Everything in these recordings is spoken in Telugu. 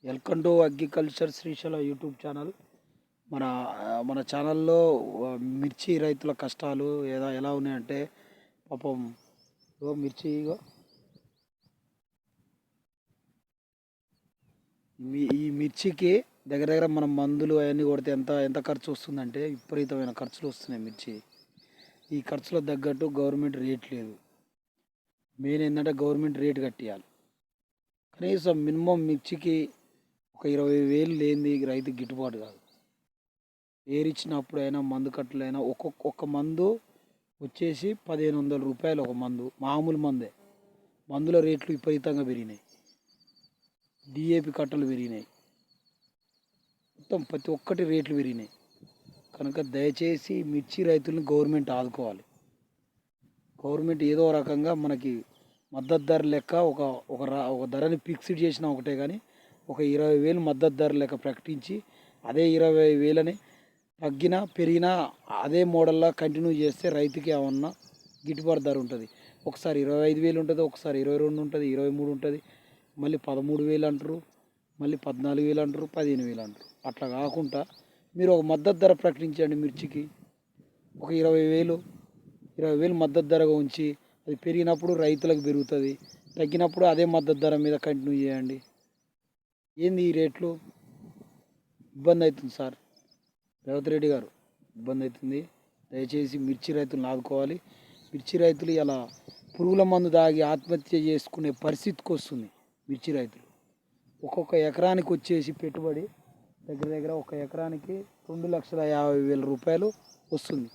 Welcome to agriculture Srisaila YouTube channel. మన మన ఛానల్లో మిర్చి రైతుల కష్టాలు ఎలా ఉన్నాయంటే, పాపం మిర్చి ఈ మిర్చికి దగ్గర దగ్గర మనం మందులు అవన్నీ కొడితే ఎంత ఎంత ఖర్చు వస్తుందంటే విపరీతమైన ఖర్చులు వస్తున్నాయి మిర్చి. ఈ ఖర్చులకు తగ్గట్టు గవర్నమెంట్ రేట్ లేదు. మెయిన్ ఏంటంటే గవర్నమెంట్ రేట్ కట్టియాలి. కనీసం మినిమం మిర్చికి ఒక 20,000 లేనిది రైతుకి గిట్టుబాటు కాదు. ఏరిచ్చినప్పుడైనా మందు కట్టలైనా ఒక్క మందు వచ్చేసి 1,500 రూపాయలు ఒక మందు, మామూలు మందే. మందుల రేట్లు విపరీతంగా పెరిగినాయి. డిఏపి కట్టలు పెరిగినాయి. మొత్తం ప్రతి ఒక్కటి రేట్లు పెరిగినాయి. కనుక దయచేసి మిర్చి రైతులను గవర్నమెంట్ ఆదుకోవాలి. గవర్నమెంట్ ఏదో రకంగా మనకి మద్దతు ధర లెక్క ఒక ధరని ఫిక్స్డ్ చేసినా ఒకటే, కానీ ఒక 20,000 మద్దతు ధర లెక్క ప్రకటించి అదే 20,000ని తగ్గినా పెరిగినా అదే మోడల్లా కంటిన్యూ చేస్తే రైతుకి ఏమన్నా గిట్టుబాటు ధర ఉంటుంది. ఒకసారి 25,000 ఉంటుంది, ఒకసారి 22 ఉంటుంది, 23 ఉంటుంది, మళ్ళీ 13,000 అంటారు, మళ్ళీ 14,000 అంటారు, 15,000 అంటారు. అట్లా కాకుండా మీరు ఒక మద్దతు ధర ప్రకటించండి. మిర్చికి ఒక 20,000 మద్దతు ధరగా ఉంచి అది పెరిగినప్పుడు రైతులకు పెరుగుతుంది, తగ్గినప్పుడు అదే మద్దతు ధర మీద కంటిన్యూ చేయండి. ఏంది ఈ రేట్లు? ఇబ్బంది అవుతుంది సార్. రేవంత్ రెడ్డి గారు, ఇబ్బంది అవుతుంది. దయచేసి మిర్చి రైతులను ఆదుకోవాలి. మిర్చి రైతులు ఇలా పురుగుల మందు తాగి ఆత్మహత్య చేసుకునే పరిస్థితికి వస్తుంది. మిర్చి రైతులు ఒక్కొక్క ఎకరానికి వచ్చేసి పెట్టుబడి దగ్గర దగ్గర ఒక ఎకరానికి 2,50,000 రూపాయలు వస్తుంది.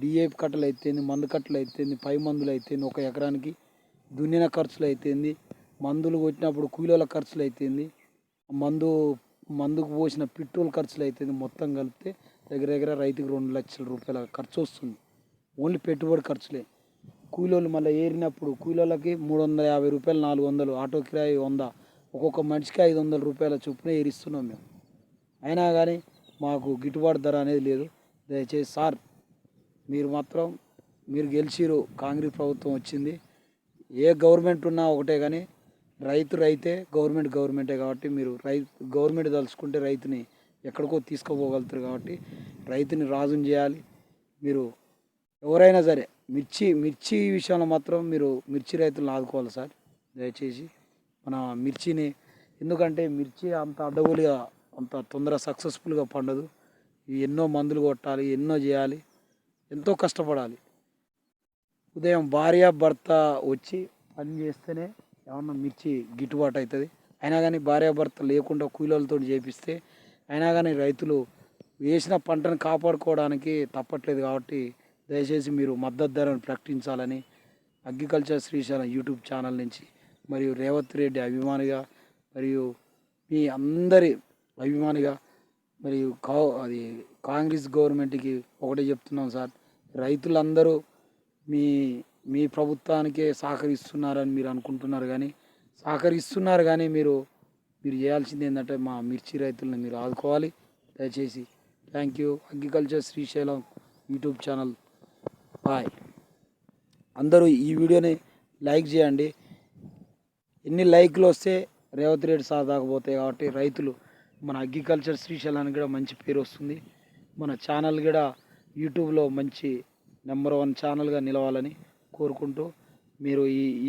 డిఏపి కట్టలు అయితేంది, మందు కట్టలు అయితేంది, పై మందులు అయితేంది, ఒక ఎకరానికి దున్నిన ఖర్చులు అయితేంది, మందులు కొట్టినప్పుడు కూలీల ఖర్చులు అయితేంది, మందుకు పోసిన పెట్రోల్ ఖర్చులు అయితేంది, మొత్తం కలిపితే దగ్గర దగ్గర రైతుకు 2,00,000 రూపాయల ఖర్చు వస్తుంది. ఓన్లీ పెట్టుబడి ఖర్చులే. కూలీలు మళ్ళీ ఏరినప్పుడు కూలీలకి 350 రూపాయలు, 400, ఆటో కిరాయి 100, ఒక్కొక్క మనిషికి 500 రూపాయల చొప్పున ఏరిస్తున్నాం మేము. అయినా కానీ మాకు గిట్టుబాటు ధర అనేది లేదు. దయచేసి సార్, మీరు గెలిచిరు, కాంగ్రెస్ ప్రభుత్వం వచ్చింది. ఏ గవర్నమెంట్ ఉన్నా ఒకటే, కానీ రైతే, గవర్నమెంటే. కాబట్టి మీరు గవర్నమెంట్ తలుచుకుంటే రైతుని ఎక్కడికో తీసుకుపోగలుగుతారు. కాబట్టి రైతుని రాజుని చేయాలి. మీరు ఎవరైనా సరే మిర్చి విషయంలో మాత్రం మీరు మిర్చి రైతులను ఆదుకోవాలి సార్, దయచేసి. మన మిర్చిని, ఎందుకంటే మిర్చి అంత అడ్డగోలుగా అంత తొందర సక్సెస్ఫుల్గా పండదు. ఎన్నో మందులు కొట్టాలి, ఎన్నో చేయాలి, ఎంతో కష్టపడాలి. ఉదయం భార్య భర్త వచ్చి పని చేస్తేనే ఏమన్నా మిర్చి గిట్టుబాటు అవుతుంది. అయినా కానీ భార్యాభర్త లేకుండా కూలీలతో చేపిస్తే అయినా కానీ రైతులు వేసిన పంటను కాపాడుకోవడానికి తప్పట్లేదు. కాబట్టి దయచేసి మీరు మద్దతు ధరను ప్రకటించాలని అగ్రికల్చర్ శ్రీశైలం యూట్యూబ్ ఛానల్ నుంచి, మరియు రేవంత్ రెడ్డి అభిమానిగా, మరియు మీ అందరి అభిమానిగా, మరియు కాంగ్రెస్ గవర్నమెంట్కి ఒకటే చెప్తున్నాం సార్. రైతులందరూ మీ ప్రభుత్వానికే సహకరిస్తున్నారని మీరు అనుకుంటున్నారు, కానీ మీరు చేయాల్సింది ఏంటంటే మా మిర్చి రైతులను మీరు ఆదుకోవాలి. దయచేసి thank you. Agriculture Srisailam YouTube channel. Bye. అందరూ ఈ వీడియోని లైక్ చేయండి. ఎన్ని లైక్లు వస్తే రేవంత్ రెడ్డి సార్ దాకపోతాయి. కాబట్టి రైతులు, మన అగ్రికల్చర్ శ్రీశైలానికి కూడా మంచి పేరు వస్తుంది. మన ఛానల్ కూడా యూట్యూబ్లో మంచి నెంబర్ 1 ఛానల్గా నిలవాలని కోరుకుంటూ, మీరు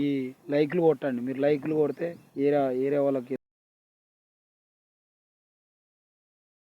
ఈ లైక్లు కొట్టండి. మీరు లైక్లు కొడితే ఏరే వాళ్ళకి